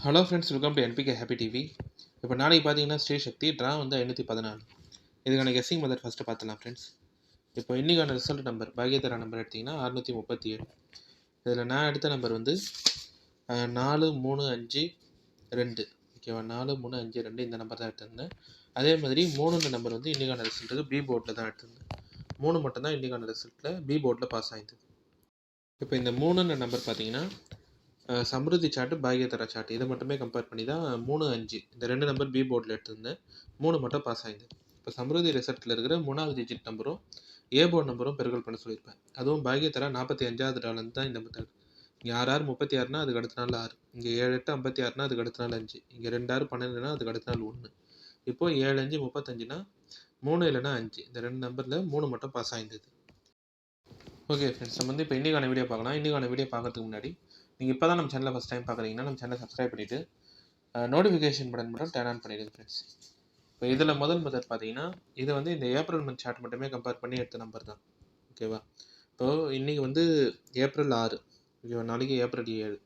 Hello friends, welcome to NPK happy TV. இப்போ நாளைக்கு பார்த்தீங்கன்னா ஸ்ரீ சக்தி ட்ரா வந்து 514. இதுக்கான கெஸ்ஸிங் மெத்தட் ஃபஸ்ட்டு பார்த்துலாம் ஃப்ரெண்ட்ஸ். இப்போ இன்றைக்கான ரிசல்ட் நம்பர் பாகியதரா நம்பர் எடுத்திங்கன்னா 637. இதில் நான் எடுத்த நம்பர் வந்து 4 3 5 2. ஓகேவா, 4 3 5 2 இந்த நம்பர் தான் எடுத்திருந்தேன். அதே மாதிரி 3 நம்பர் வந்து இன்றைக்கான ரிசல்ட்டுக்கு பி போர்டில் தான் எடுத்திருந்தேன். 3 மட்டும்தான் இன்றைக்கான ரிசல்ட்டில் பி போர்டில் பாஸ் ஆகிடுது. இப்போ இந்த 3 நம்பர் பார்த்தீங்கன்னா சம்ருதி சார்ட்டு, பாகியதரா சார்ட் இதை மட்டுமே கம்பேர் பண்ணி தான் 3 5 இந்த 2 நம்பர் பி போர்டில் எடுத்திருந்தேன். 3 மட்டும் பாஸ் ஆகிது. இப்போ சம்ருதி ரிசல்ட்டில் இருக்கிற 3வது டிஜிட் நம்பரும் ஏ போர்டு நம்பரும் பெருக்கல் பண்ண சொல்லியிருப்பேன். அதுவும் பாகியதரா 45வது டாலர் தான் இந்த மெத்தட். இங்கே 6 6 36னா அதுக்கு அடுத்த நாள் 6, இங்கே 7 8 56னா அதுக்கு அடுத்த நாள் 5, இங்கே 2 6 12னா அதுக்கு அடுத்த நாள் 1. இப்போ 7 5 35னா 3 இல்லைனா 5 இந்த 2 நம்பரில் 3 மட்டும் பாஸ் ஆகிருந்தது. ஓகே ஃப்ரெண்ட்ஸ், நம்ம வந்து இப்போ இன்றைக்கான வீடியோ பார்க்கலாம். இன்றைக்கான வீடியோ பார்க்கறதுக்கு முன்னாடி நீங்கள் இப்போ தான் நம்ம சேனலை ஃபஸ்ட் டைம் பார்க்குறீங்கன்னா நம்ம சேனலை சப்ஸ்கிரைப் பண்ணிவிட்டு நோட்டிஃபிகேஷன் பட்டன் மட்டும் டர்ன் ஆன் பண்ணிடுங்க ஃப்ரெண்ட்ஸ். இப்போ இதில் முதல் மெத்தட் பார்த்தீங்கன்னா இது வந்து இந்த ஏப்ரல் மந்த் சார்ட் மட்டுமே கம்பேர் பண்ணி எடுத்த நம்பர் தான். ஓகேவா, இப்போது இன்றைக்கி வந்து ஏப்ரல் 6, ஓகேவா, நாளைக்கு ஏப்ரல் 7.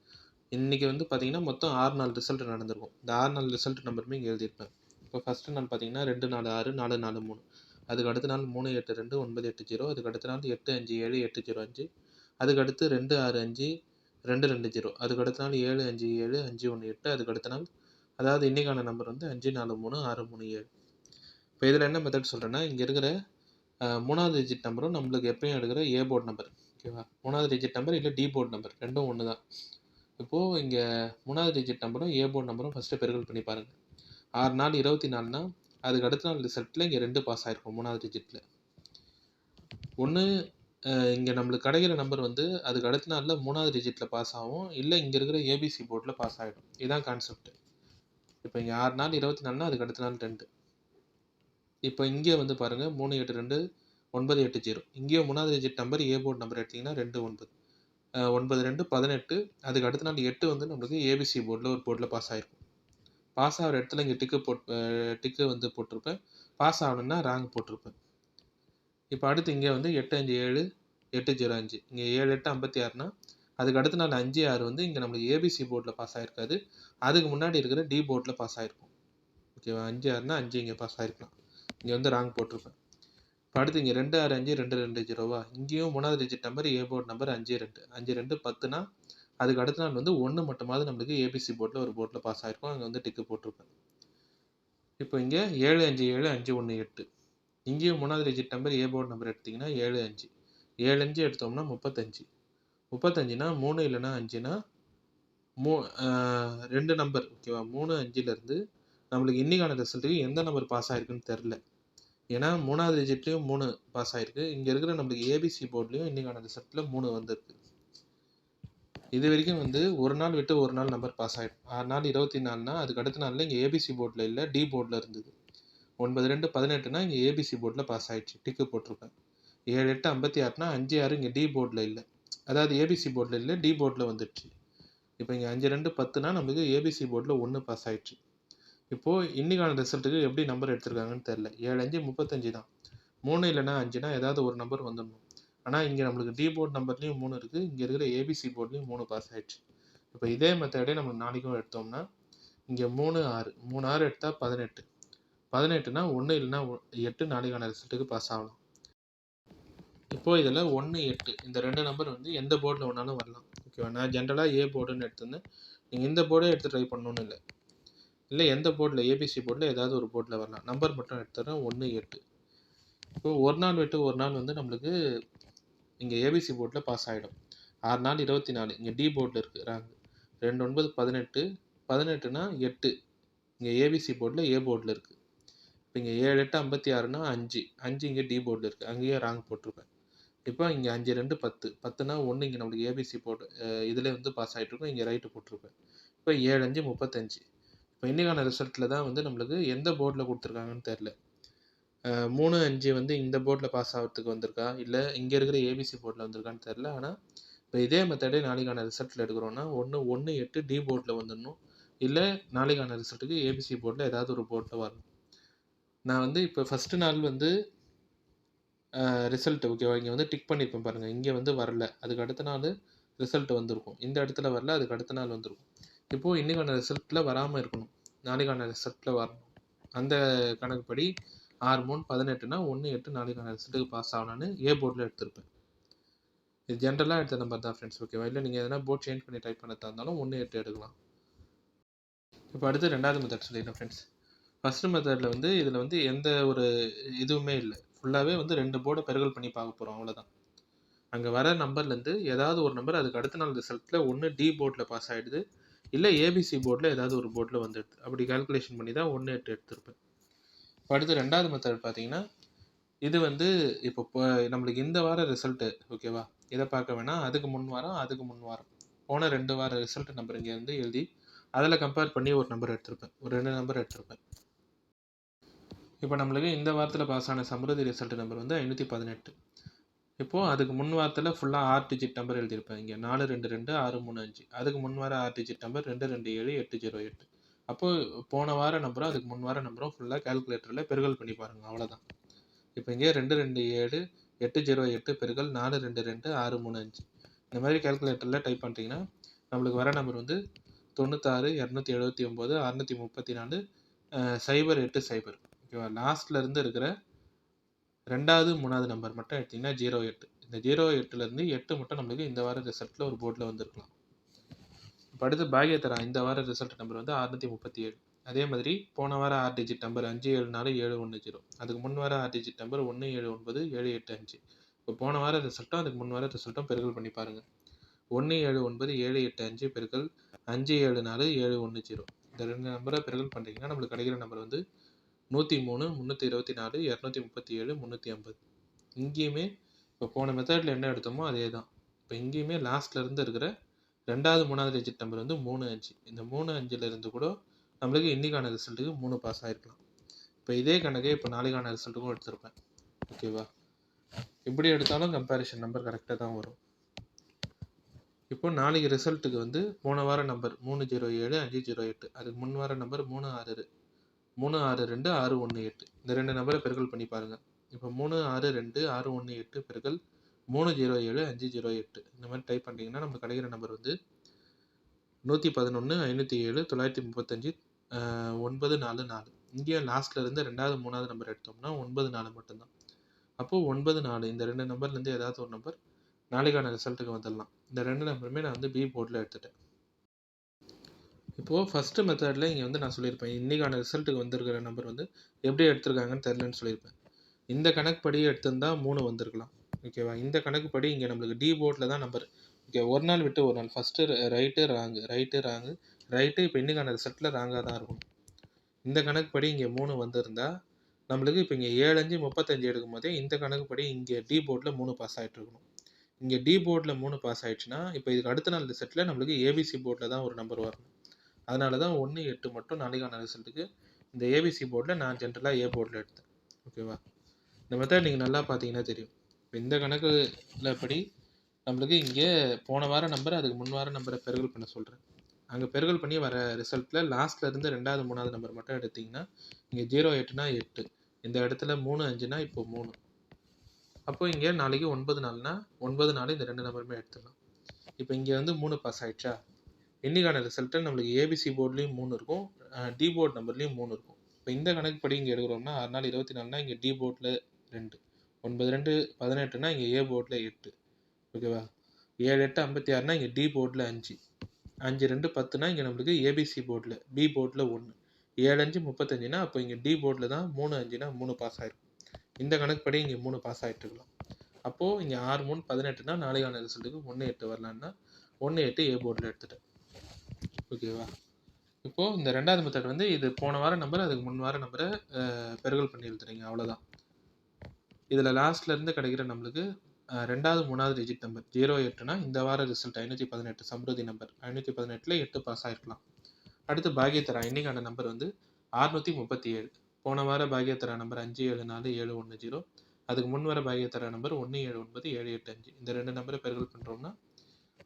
இன்றைக்கி வந்து பார்த்தீங்கன்னா மொத்தம் 6 நாள் ரிசல்ட் நடந்திருக்கும். இந்த 6 நாள் ரிசல்ட் நம்பருமே இங்கே எழுதியிருப்பேன். இப்போ ஃபஸ்ட்டு நாள் பார்த்தீங்கன்னா 2 4 6 4 4 3, அதுக்கு அடுத்த நாள் 3 8 2 9 8 0, அதுக்கு அடுத்த நாள் 8 5 7 8 0 5, அதுக்கு அடுத்து 2 6 5 2 2 0, அதுக்கு அடுத்த நாள் 7 5 7 5 1 8, அதுக்கு அடுத்த நாள் அதாவது இன்றைக்கான நம்பர் வந்து 5 4 3 6 3 7. இப்போ இதில் என்ன மெத்தட் சொல்கிறேன்னா, இங்கே இருக்கிற 3வது டிஜிட் நம்பரும் நம்மளுக்கு எப்பயும் எடுக்கிற ஏ போர்டு நம்பர். ஓகேவா, 3வது டிஜிட் நம்பர் இல்லை டி போர்டு நம்பர் ரெண்டும் ஒன்று தான். இப்போது இங்கே 3வது டிஜிட் நம்பரும் ஏ போர்டு நம்பரும் ஃபஸ்ட்டு பெருக்கல் பண்ணி பாருங்கள். 6 நாள் 24னா அதுக்கு அடுத்த நாள் ரிசல்ட்டில் இங்கே 2 பாஸ் ஆகிருக்கும் 3வது டிஜிட்டில். ஒன்று இங்கே நம்மளுக்கு கிடைக்கிற நம்பர் வந்து அதுக்கு அடுத்த நாளில் 3வது டிஜிட்டில் பாஸ் ஆகும், இல்லை இங்கே இருக்கிற ஏபிசி போர்டில் பாஸ் ஆகிடும். இதுதான் கான்செப்ட். இப்போ இங்கே 6 நாள் 24னா அதுக்கு அடுத்த நாள் 2. இப்போ இங்கே வந்து பாருங்கள் 3 8 2 9 8 0, இங்கேயும் 3வது digit number A board number எடுத்திங்கன்னா 2 9 9 2 18, அதுக்கு அடுத்த நாள் 8 வந்து நம்மளுக்கு ஏபிசி போர்டில் ஒரு போர்டில் பாஸ் ஆகிருக்கும். பாஸ் ஆகிற இடத்துல இங்கே டிக்கு வந்து போட்டிருப்பேன். பாஸ் ஆகணுன்னா ரேங்க் போட்டிருப்பேன். இப்போ அடுத்து இங்கே வந்து 8 5 7 8 0 5, இங்கே 7 8 56னா அதுக்கு அடுத்த நாள் 5 6 வந்து இங்கே நம்மளுக்கு ஏபிசி போர்டில் பாஸ் ஆகிருக்காது, அதுக்கு முன்னாடி இருக்கிற டி போர்டில் பாஸ் ஆகிருக்கும். ஓகேவா, 5 6னா 5 இங்கே பாஸ் ஆகிருக்கலாம். இங்கே வந்து ரேங்க் போட்டிருப்பேன். இப்போ அடுத்து இங்கே 2 6 5 2 2 0வா, இங்கேயும் 3வது digit number A board number 5 2 5 2 10னா அதுக்கு அடுத்த நாள் வந்து 1 மட்டுமாவது நம்மளுக்கு ஏபிசி போர்டில் ஒரு போர்டில் பாஸ் ஆகிருக்கும், அங்கே வந்து டிக்கு போட்டிருப்பேன். இப்போ இங்கே 7 5 7 5 1 8, இங்கேயும் 3வது digit number A board number எடுத்திங்கன்னா 7 5 7 5 எடுத்தோம்னா 35 35னா 3 இல்லைனா 5னா 2 நம்பர். ஓகேவா, 3 5லேருந்து நம்மளுக்கு இன்றைக்கான ரிசல்ட்டுக்கு எந்த நம்பர் பாஸ் ஆகிருக்குன்னு தெரில. ஏன்னா 3வது டிஜிட்லேயும் 3 பாஸ் ஆகிருக்கு, இங்கே இருக்கிற நம்மளுக்கு ஏபிசி போர்ட்லேயும் இன்றைக்கான ரிசல்ட்டில் 3 வந்திருக்கு. இது வரைக்கும் வந்து ஒரு நாள் விட்டு ஒரு நாள் நம்பர் பாஸ் ஆகிடும். 6 நாள் 24னா அதுக்கு அடுத்த நாளில் இங்கே ஏபிசி போர்டில் இல்லை டி போர்டில் இருந்தது. 9 2 18னா இங்கே ஏபிசி போர்டில் பாஸ் ஆகிடுச்சு, டிக்கு போட்டிருப்பேன். 7 8 56னா 5 6 இங்கே டி போர்டில் இல்லை, அதாவது ஏபிசி போர்டில் இல்லை டி போர்டில் வந்துடுச்சு. இப்போ இங்கே 5 2 10னா நம்மளுக்கு ஏபிசி போர்டில் 1 பாஸ் ஆகிடுச்சு. இப்போது இன்றைக்கான ரிசல்ட்டுக்கு எப்படி நம்பர் எடுத்திருக்காங்கன்னு தெரில. 7 5 35 தான், 3 இல்லைனா 5னா ஏதாவது ஒரு நம்பர் வந்துடணும். ஆனால் இங்கே நம்மளுக்கு டி போர்டு நம்பர்லேயும் 3 இருக்குது, இங்கே இருக்கிற ஏபிசி போர்ட்லேயும் 3 பாஸ் ஆகிடுச்சு. இப்போ இதே மெத்தடே நம்ம நாளைக்கும் எடுத்தோம்னா இங்கே 3 6 3 6 எடுத்தால் 18 18னா 1 இல்லைனா 8 நாளைக்கான ரிசல்ட்டுக்கு பாஸ் ஆகலாம். இப்போது இதில் 1 8 இந்த 2 நம்பர் வந்து எந்த போர்டில் வேணாலும் வரலாம். ஓகேவா, நான் ஜென்ரலாக ஏ போர்டுன்னு எடுத்திருந்தேன். நீங்கள் இந்த போர்டே எடுத்து ட்ரை பண்ணணுன்னு இல்லை எந்த போர்டில் ஏபிசி போர்டில் ஏதாவது ஒரு போர்டில் வரலாம். நம்பர் மட்டும் எடுத்துறேன் 1 8. இப்போ ஒரு நாள் விட்டு ஒரு நாள் வந்து நம்மளுக்கு இங்கே ஏபிசி போர்டில் பாஸ் ஆகிடும். 6 நாள் 24, இங்கே டி போர்டில் இருக்குது ரேங்க் 2 9 18 18னா 8, இங்கே ஏபிசி போர்டில் ஏ போர்டில் இருக்குது. இப்போ இங்கே 7 8 56னா 5 5 இங்கே டி போர்டில் இருக்குது, அங்கேயே ரேங்க் போட்டிருப்பேன். இப்போ இங்கே 5 2 10 10னா 1 இங்கே நம்மளுக்கு ஏபிசி போர்டு இதில் வந்து பாஸ் ஆகிட்ருக்கோம், இங்கே ரைட்டு போட்டிருப்பேன். இப்போ 7 5 35. இப்போ இன்றைக்கான ரிசல்ட்டில் தான் வந்து நம்மளுக்கு எந்த போர்டில் கொடுத்துருக்காங்கன்னு தெரில. 3 5 வந்து இந்த போர்டில் பாஸ் ஆகிறதுக்கு வந்திருக்கா, இல்லை இங்கே இருக்கிற ஏபிசி போர்டில் வந்திருக்கான்னு தெரில. ஆனால் இப்போ இதே மெத்தடே நாளைக்கான ரிசல்ட்டில் எடுக்கிறோன்னா 1 8 டி போர்டில் வந்துடணும், இல்லை நாளைக்கான ரிசல்ட்டுக்கு ஏபிசி போர்டில் ஏதாவது ஒரு போர்டில் வரணும். நான் வந்து இப்போ ஃபஸ்ட்டு நாள் வந்து ரிசல்ட் ஓகேவா இங்கே வந்து டிக் பண்ணியிருப்பேன் பாருங்கள், இங்கே வந்து வரல, அதுக்கு அடுத்த நாள் ரிசல்ட் வந்திருக்கும், இந்த இடத்துல வரல, அதுக்கு அடுத்த நாள் வந்திருக்கும். இப்போது இன்றைக்கான ரிசல்ட்டில் வராமல் இருக்கணும், நாளைக்கான ரிசல்ட்டில் வரணும். அந்த கணக்குப்படி 6 3 18னா 1 8 நாளைக்கான ரிசல்ட்டுக்கு பாஸ் ஆகணும்னு ஏ போர்டில் எடுத்திருப்பேன். இது ஜென்ரலாக எடுத்த நம்பர் தான் ஃப்ரெண்ட்ஸ், ஓகேவா? இல்லை நீங்கள் எதனா போர்ட் சேஞ்ச் பண்ணி டைப் பண்ணதா இருந்தாலும் 1 8 எடுக்கலாம். இப்போ அடுத்து ரெண்டாவது மெத்தட் சொல்லிடுறேன் ஃப்ரெண்ட்ஸ். ஃபஸ்ட்டு மெத்தடில் வந்து இதில் வந்து எந்த ஒரு இதுவுமே இல்லை, ஃபுல்லாகவே வந்து 2 போர்டை பெருகல் பண்ணி பார்க்க போகிறோம், அவ்வளோதான். அங்கே வர நம்பர்லேருந்து ஏதாவது ஒரு நம்பர் அதுக்கு அடுத்த நாள் ரிசல்ட்டில் ஒன்று டி போர்டில் பாஸ் ஆகிடுது, இல்லை ஏபிசி போர்டில் ஏதாவது ஒரு போர்டில் வந்துடுது. அப்படி கால்குலேஷன் பண்ணி தான் 1 8 எடுத்திருப்பேன். இப்போ அடுத்து ரெண்டாவது மெத்தட் பார்த்தீங்கன்னா, இது வந்து இப்போ நம்மளுக்கு இந்த வார ரிசல்ட்டு, ஓகேவா? இதை பார்க்க வேணாம், அதுக்கு முன் வாரம் போன 2 வார ரிசல்ட் நம்பர் இங்கே வந்து எழுதி அதில் கம்பேர் பண்ணி ஒரு நம்பர் எடுத்திருப்பேன், ஒரு 2 நம்பர் எடுத்திருப்பேன். இப்போ நம்மளுக்கு இந்த வாரத்தில் பாஸ் ஆன சம்ருதி ரிசல்ட் நம்பர் வந்து 518. இப்போது அதுக்கு முன் வாரத்தில் ஃபுல்லாக 6 டிஜிட் நம்பர் எழுதியிருப்பேன். இங்கே 4 2 2 6 3 5. அதுக்கு முன் வார 6 டிஜிட் நம்பர் 2 2 7 8 0 8. அப்போது போன வார நம்பரும் அதுக்கு முன் வார நம்பரும் ஃபுல்லாக கால்குலேட்டரில் பெருகல் பண்ணி பாருங்கள், அவ்வளோதான். இப்போ இங்கே 2 2 7 8 0 8 பெருகல் 4 2 2 6 3 5. இந்த மாதிரி கால்குலேட்டரில் டைப் பண்ணிட்டீங்கன்னா நம்மளுக்கு வர நம்பர் வந்து 96 279 634 0 8 0. ஓகேவா? லாஸ்ட்டில் இருந்து இருக்கிற ரெண்டாவது மூணாவது நம்பர் மட்டும் எடுத்திங்கன்னா 08. இந்த 08லேருந்து 8 மட்டும் நம்மளுக்கு இந்த வார ரிசல்ட்டில் ஒரு போர்டில் வந்துருக்கலாம். இப்போ அடுத்து பாக்யத்தரா இந்த வார ரிசல்ட் நம்பர் வந்து 637. அதே மாதிரி போன வார 6 டிஜிட் நம்பர் 574 710. அதுக்கு முன் வார 6 டிஜிட் நம்பர் 179 785. இப்போ போன வார ரிசல்ட்டும் அதுக்கு முன் வார ரிசல்ட்டும் பெருகல் பண்ணி பாருங்கள். 179 785 பெருக்கல் 574 710. இந்த 2 நம்பரை பெருகல் பண்ணுறீங்கன்னா நம்மளுக்கு கிடைக்கிற நம்பர் வந்து 103 324 237 350. இங்கேயுமே இப்போ போன மெத்தடில் என்ன எடுத்தோமோ அதே தான். இப்போ இங்கேயுமே லாஸ்ட்டில் இருந்து இருக்கிற ரெண்டாவது மூணாவது டிஜிட் நம்பர் வந்து 3 5. இந்த 3 5லேருந்து கூட நம்மளுக்கு இன்றைக்கான ரிசல்ட்டுக்கு 3 பாஸ் ஆகிருக்கலாம். இப்போ இதே கணக்கே இப்போ நாளைக்கான ரிசல்ட்டுக்கும் எடுத்திருப்பேன், ஓகேவா? இப்படி எடுத்தாலும் கம்பேரிஷன் நம்பர் கரெக்டாக தான் வரும். இப்போ நாளைக்கு ரிசல்ட்டுக்கு வந்து போன வார நம்பர் 307 508. அதுக்கு முன் வார நம்பர் 362 618. இந்த 2 நம்பரை பெருக்கல் பண்ணி பாருங்கள். இப்போ 362 618 பெருக்கல் 307 508. இந்த மாதிரி டைப் பண்ணிட்டீங்கன்னா நமக்கு கிடைக்கிற நம்பர் வந்து 111 507 935 944. இங்கேயும் லாஸ்ட்டில் இருந்து ரெண்டாவது மூணாவது நம்பர் எடுத்தோம்னா 94 மட்டும்தான். அப்போது 94 இந்த 2 நம்பர்லேருந்து ஏதாவது ஒரு நம்பர் நாளைக்கான ரிசல்ட்டுக்கு வந்துடலாம். இந்த 2 நம்பருமே நான் வந்து பி போர்டில் எடுத்துட்டேன். இப்போது ஃபஸ்ட்டு மெத்தடில் இங்கே வந்து நான் சொல்லியிருப்பேன், இன்றைக்கான ரிசல்ட்டுக்கு வந்திருக்கிற நம்பர் வந்து எப்படி எடுத்திருக்காங்கன்னு தெரிலன்னு சொல்லியிருப்பேன். இந்த கணக்குப்படி எடுத்திருந்தால் 3 வந்திருக்கலாம், ஓகேவா? இந்த கணக்குப்படி இங்கே நம்மளுக்கு டி போர்டில் தான் நம்பர், ஓகே. ஒரு நாள் விட்டு ஒரு நாள் ஃபஸ்ட்டு ரைட்டு ரைட்டு இப்போ இன்றைக்கான ரிசல்ட்டில் ராங்காக தான் இருக்கும். இந்த கணக்குப்படி இங்கே 3 வந்திருந்தால் நம்மளுக்கு இப்போ இங்கே 7 5 35 எடுக்கும் போதே இந்த கணக்குப்படி இங்கே டி போர்டில் 3 பாஸ் ஆகிட்டு இருக்கணும். இங்கே டி போர்டில் 3 பாஸ் ஆகிடுச்சுன்னா இப்போ இதுக்கு அடுத்த நாள் ரிசல்ட்டில் நம்மளுக்கு ஏபிசி போர்டில் தான் ஒரு நம்பர் வரணும். அதனால தான் 1 8 மட்டும் நாளைக்கான ரிசல்ட்டுக்கு இந்த ஏபிசி போர்டில் நான் ஜென்ரலாக ஏ போர்டில் எடுத்தேன், ஓகேவா? இந்த மெத்தட் நீங்கள் நல்லா பார்த்தீங்கன்னா தெரியும். இப்போ இந்த கணக்கில் படி நம்மளுக்கு இங்கே போன வார நம்பர் அதுக்கு முன் வார நம்பரை பெருகல் பண்ண சொல்கிறேன். அங்கே பெருகல் பண்ணி வர ரிசல்ட்டில் லாஸ்ட்டில் இருந்து ரெண்டாவது மூணாவது நம்பர் மட்டும் எடுத்திங்கன்னா இங்கே 08னா 8, இந்த இடத்துல 3 5னா இப்போ 3. அப்போது இங்கே நாளைக்கு 9 4னா 9 4 இந்த 2 நம்பருமே எடுத்துடலாம். இப்போ இங்கே வந்து 3 பாஸ் ஆகிடுச்சா? இன்றைக்கான ரிசல்ட்டு நம்மளுக்கு ஏபிசி போர்ட்லேயும் 3 இருக்கும், டி போர்ட் நம்பர்லேயும் 3 இருக்கும். இப்போ இந்த கணக்குப்படி இங்கே எடுக்கிறோம்னா 6 4 24னா இங்கே டி போர்ட்டில் 2, 9 2 18னா இங்கே ஏ போர்ட்டில் 8, ஓகேவா? 7 8 56னா இங்கே டி போர்ட்டில் 5, 5 2 10னா இங்கே நம்மளுக்கு ஏபிசி போர்ட்டில் பி போர்ட்டில் 1, 7 5 35னா அப்போ இங்கே டி போர்ட்டில் தான் 3 5னா 3 பாஸ் ஆகிருக்கும். இந்த கணக்குப்படி இங்கே 3 பாஸ் ஆகிட்டு இருக்கலாம். அப்போது இங்கே 6 3 18னா நாளைக்கான ரிசல்ட்டுக்கு 1 8 வரலான்னா 1 8 ஏ போர்ட்டில் எடுத்துட்டேன், ஓகேவா? இப்போது இந்த ரெண்டாவது மெத்தட் வந்து இது போன வார நம்பர் அதுக்கு முன் வார நம்பரை பெருகல் பண்ணி எழுதுறீங்க, அவ்வளோதான். இதில் லாஸ்ட்லேருந்து கிடைக்கிற நம்மளுக்கு ரெண்டாவது மூணாவது டிஜிட் நம்பர் 08னா இந்த வார ரிசல்ட் 518 சம்ருதி நம்பர் 518ல் 8 பாஸ் ஆகிருக்கலாம். அடுத்து பாக்யத்தரா இன்னைக்கான நம்பர் வந்து 637. போன வார பாக்யத்தரா நம்பர் 574 710. அதுக்கு முன் வர பாக்யத்தரா நம்பர் 179 785. இந்த 2 நம்பரை பெருகல் பண்ணுறோம்னா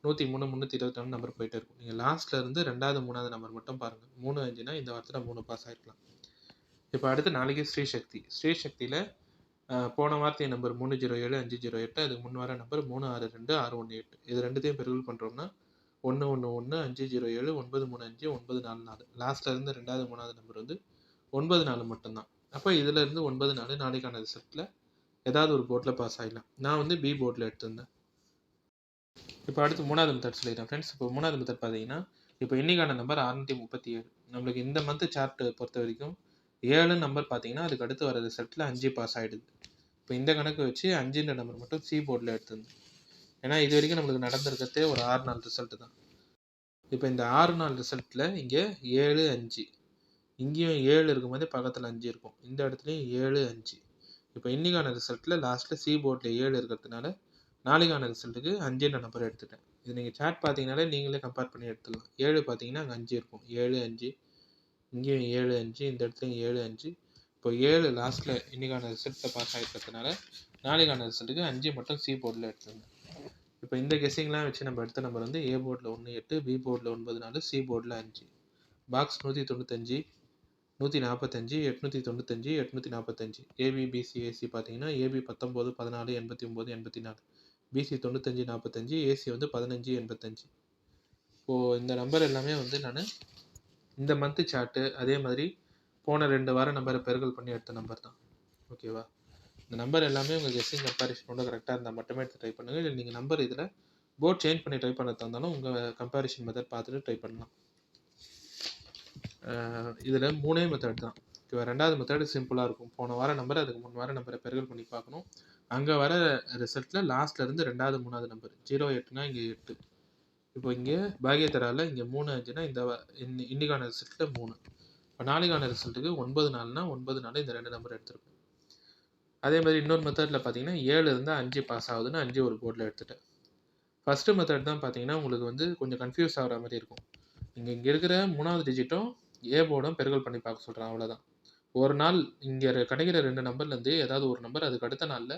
103 324 நம்பர் போயிட்டே இருக்கும். நீங்கள் லாஸ்ட்டில் இருந்து ரெண்டாவது மூணாவது நம்பர் மட்டும் பாருங்கள். 3 5னா இந்த வாரத்தில் 3 பாஸ் ஆகிருக்கலாம். இப்போ அடுத்து நாளைக்கு ஸ்ரீசக்தியில் போன வார்த்தை நம்பர் 307 508. அதுக்கு முன் வர நம்பர் 362 618. இது ரெண்டுத்தையும் பெருகல் பண்ணுறோம்னா 111507 935 944. லாஸ்ட்ல இருந்து ரெண்டாவது மூணாவது நம்பர் வந்து 94 மட்டும்தான். அப்போ இதுல இருந்து 94 நாளைக்கான ரிசல்ட்ல ஏதாவது ஒரு போர்டில் பாஸ் ஆகிடலாம். நான் வந்து பி போர்டில் எடுத்திருந்தேன். இப்போ அடுத்து மூணாவது மெத்தட் சொல்லிடுறேன் ஃப்ரெண்ட்ஸ். இப்போ மூணாவது மெத்தட் பார்த்தீங்கன்னா, இப்போ இன்னைக்கான நம்பர் 637. நம்மளுக்கு இந்த மந்த் சார்ட் பொறுத்த வரைக்கும் 7 நம்பர் பார்த்தீங்கன்னா அதுக்கு அடுத்து வர ரிசல்ட்டில் 5 பாஸ் ஆகிடுது. இப்போ இந்த கணக்கு வச்சு 5ன்ற நம்பர் மட்டும் சி போர்டில் எடுத்திருந்தேன். ஏன்னா இது வரைக்கும் நம்மளுக்கு நடந்திருக்கிறதே ஒரு 6 நாள் ரிசல்ட் தான். இப்போ இந்த 6 நாள் ரிசல்ட்டில் இங்கே 7 5, இங்கேயும் 7 இருக்கும்போதே பக்கத்தில் 5 இருக்கும், இந்த இடத்துலையும் 7 5. இப்போ இன்னைக்கான ரிசல்ட்டில் லாஸ்ட்டில் சி போர்டில் 7 இருக்கிறதுனால நாளைக்கான ரிசல்ட்டுக்கு 5ன்ற நம்பர் எடுத்துட்டேன். இது நீங்கள் சார்ட் பார்த்தீங்கனாலே நீங்களே கம்பேர் பண்ணி எடுத்துடலாம். 7 பார்த்தீங்கன்னா அங்கே 5 இருக்கும், 7 5, இங்கேயும் 7 5, இந்த இடத்துலையும் 7 5. இப்போ 7 லாஸ்ட்டில் இன்னைக்கான ரிசல்ட்டில் பாஸ் ஆகிருக்கிறதுனால நாளைக்கான ரிசல்ட்டுக்கு 5 மட்டும் சி போர்டில் எடுத்துருந்தேன். இப்போ இந்த கெஸ்ஸிங்லாம் வச்சு நம்ம எடுத்த நம்பர் வந்து ஏ போர்டில் 1 8, பி போர்டில் 9 4, சி போர்டில் 5. பாக்ஸ் 195, 145, 895, 845. ஏபி பிசி ஏசி பார்த்தீங்கன்னா ஏபி 19 14 89 84, பிசி 95 45, ஏசி வந்து 15 85. இப்போது இந்த நம்பர் எல்லாமே வந்து நான் இந்த மந்த்து சார்ட்டு அதே மாதிரி போன 2 வார நம்பரை பெருக்கல் பண்ணி எடுத்த நம்பர் தான். ஓகேவா? இந்த நம்பர் எல்லாமே உங்கள் கெஸ்ஸிங் கம்பேரிஷனோட கரெக்டாக இருந்தால் மட்டுமே எடுத்து ட்ரை பண்ணுங்கள். இல்லை நீங்கள் நம்பர் இதில் போர்ட் சேஞ்ச் பண்ணி ட்ரை பண்ண தந்தாலும் உங்கள் கம்பேரிஷன் மெத்தட் பார்த்துட்டு ட்ரை பண்ணலாம். இதில் 3 மெத்தட் தான். இப்போ ரெண்டாவது மெத்தட் சிம்பிளாக இருக்கும். போன வார நம்பர் அதுக்கு 3 வார நம்பரை பெருக்கல் பண்ணி பார்க்கணும். அங்கே வர ரிசல்ட்டில் லாஸ்ட்லேருந்து ரெண்டாவது மூணாவது நம்பர் 0 8னா இங்கே 8. இப்போ இங்கே பாகியத்தராவில் இங்கே 3 5னா இன்னைக்கான ரிசல்ட்டில் 3. இப்போ நாளைக்கான ரிசல்ட்டுக்கு 9 4னா 9 4 இந்த 2 நம்பர் எடுத்துருப்பேன். அதே மாதிரி இன்னொரு மெத்தடில் பார்த்தீங்கன்னா 7 இருந்தால் 5 பாஸ் ஆகுதுன்னு 5 ஒரு போர்டில் எடுத்துட்டேன். ஃபஸ்ட்டு மெத்தட் தான் பார்த்தீங்கன்னா உங்களுக்கு வந்து கொஞ்சம் கன்ஃபியூஸ் ஆகிற மாதிரி இருக்கும். இங்கே இருக்கிற 3வது டிஜிட்டும் ஏ போர்டும் பெருக்கல் பண்ணி பார்க்க சொல்கிறேன், அவ்வளோதான். ஒரு நாள் இங்கே கிடைக்கிற 2 நம்பர்லேருந்து ஏதாவது ஒரு நம்பர் அதுக்கு அடுத்த நாளில்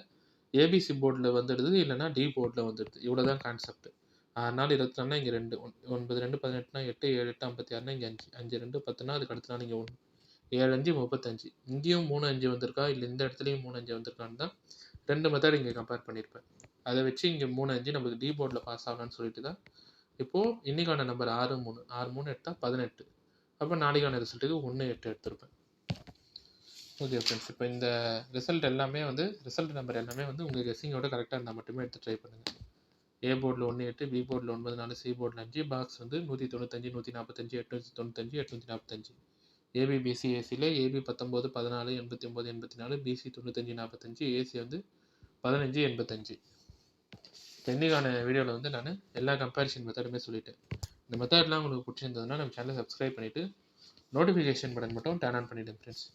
ஏபிசி போர்டில் வந்துடுது, இல்லைனா டி போர்டில் வந்துடுது. இவ்வளோ தான் கான்செப்ட். 6 நாள் 24னா இங்கே 2, 9 2 18னா 8, 7 8 56னா இங்கே 5, 5 2 10னா அதுக்கு அடுத்த நாள் இங்கே 1, 7 5 35. இங்கேயும் 3 5 வந்திருக்கா, இல்லை இந்த இடத்துலையும் 3 5 வந்திருக்கான்னு தான் 2 மெத்தட் இங்கே கம்பேர் பண்ணியிருப்பேன். அதை வச்சு இங்கே 3 5 நமக்கு டி போர்டில் பாஸ் ஆகலான்னு சொல்லிட்டு தான் இப்போது இன்னைக்கான நம்பர் 6 3 6 3 எடுத்தால் 18. அப்போ நாளைக்கான ரிசல்ட்டுக்கு 1 8 எடுத்திருப்பேன். ஓகே ஃப்ரெண்ட்ஸ், இப்போ இந்த ரிசல்ட் எல்லாமே வந்து ரிசல்ட் நம்பர் எல்லாமே வந்து உங்கள் கெஸ்ஸிங்கோட கரெக்டாக இருந்தால் மட்டுமே எடுத்து ட்ரை பண்ணுங்கள். ஏ போர்டில் 1 8, பி போர்டில் 9 4, சி போர்டில் 5, பாக்ஸ் வந்து 195 145 895 845. ஏபி பிசி ஏசியில் ஏபி 19 14 89 84, பிசி 95 45, ஏசி வந்து 15 85. இன்னைக்கான வீடியோவில் வந்து நான் எல்லா கம்பேரிஷன் மெத்தடுமே சொல்லிட்டேன். இந்த மெத்தட்லாம் உங்களுக்கு பிடிச்சிருந்ததுன்னா நம்ம சேனலை சப்ஸ்கிரைப் பண்ணிவிட்டு நோட்டிஃபிகேஷன் பட்டன் மட்டும் டர்ன் ஆன் பண்ணிவிடுங்க ஃப்ரெண்ட்ஸ்.